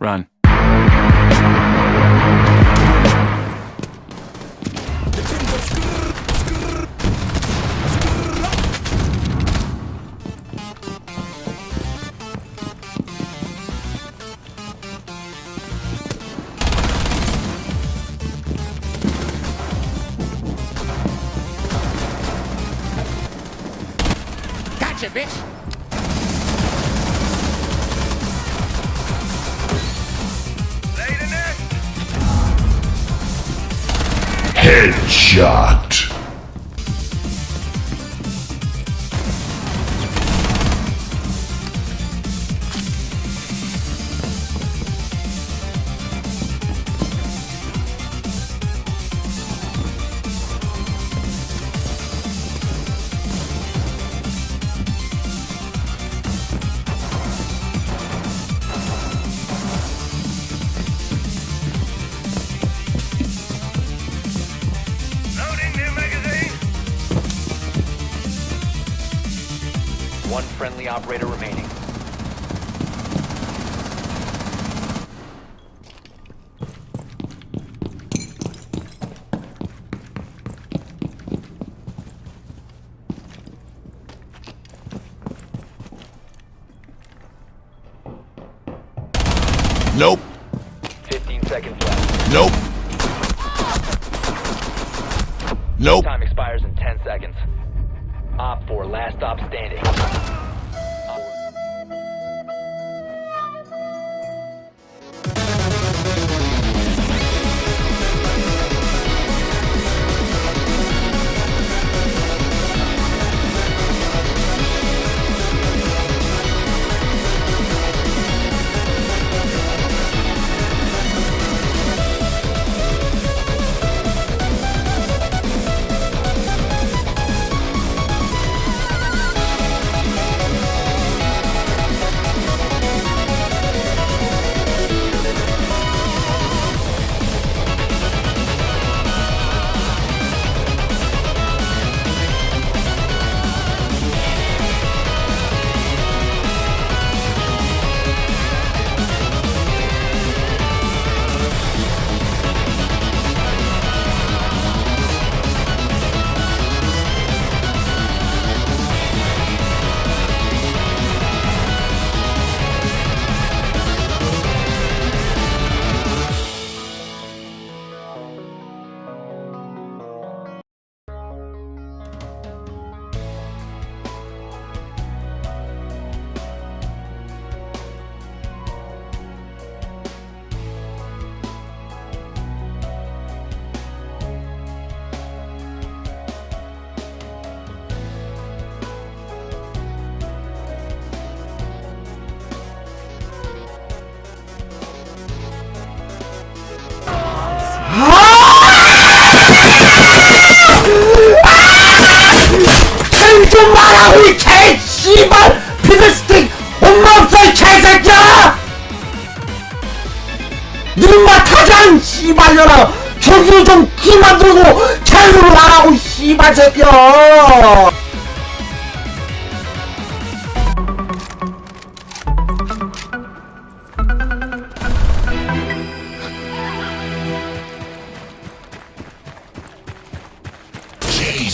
Run. Gotcha, bitch! Headshot. One friendly operator remaining. Nope. 15 seconds left. Nope. Nope. Time expires in 10 seconds. Op 4, last stop standing. 좀 말하고 이 개씨발 피드스틱 엄마 없어 이 개새끼야! 눈만 타잔 씨발려라 저기로 좀 귀만 들고 자유로 나가고 씨발 새끼야!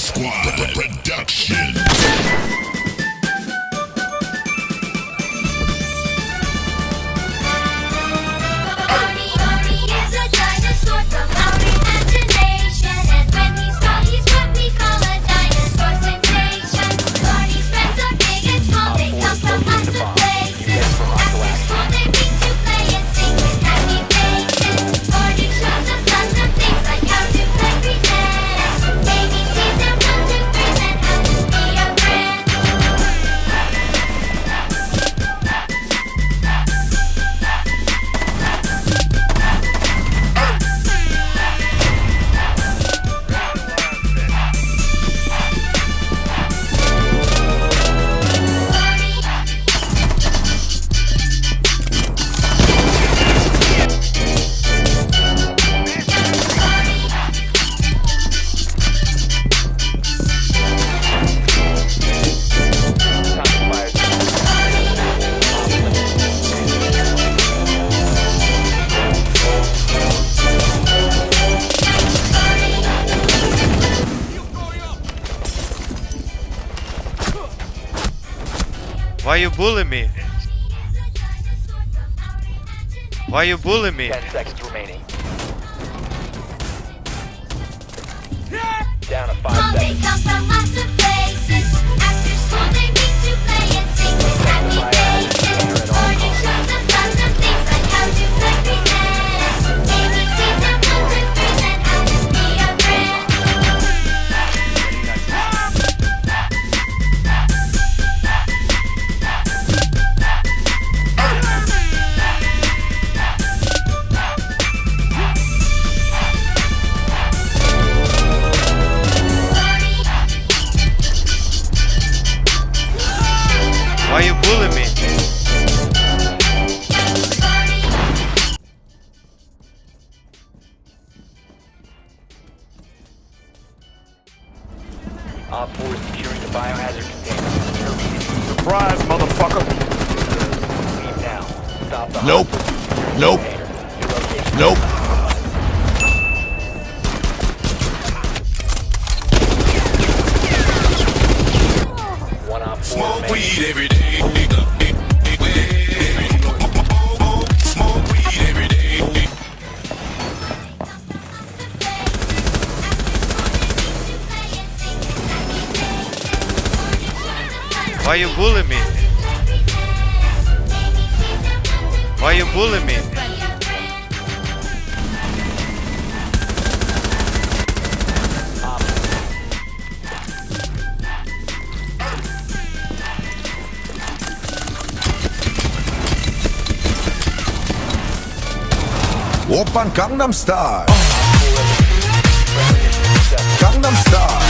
Squad Production. Barney is a dinosaur from our imagination, and when he's tall, he's what we call a dinosaur sensation. Barney's friends are big and small, they come from lots of places. After school, they meet to play and sing with happy faces. Barney shows us lots of things like how to play pretend, ABCs and 1, 2, 3s, and how to be a friend. Why you bully me? Why you bully me? 10 seconds remaining. Down to 5 They seconds. come from lots of places. After school, they meet to play and sing with happy faces. Barney shows us lots of things like how to play pretend, ABCs and 1, 2, 3s, and how to be a friend. Why you bully me? Op 4 is securing the biohazard container. Surprise, motherfucker! Leave now. Stop the Nope. hostage. Nope. Container. Your location. Nope. One Op 4 Smoke remaining. weed every day. Smoke weed every day. Why you bully me? Why you bully me? Oppan Gangnam Style. Gangnam Style.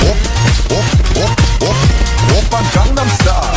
Oppan Gangnam Style.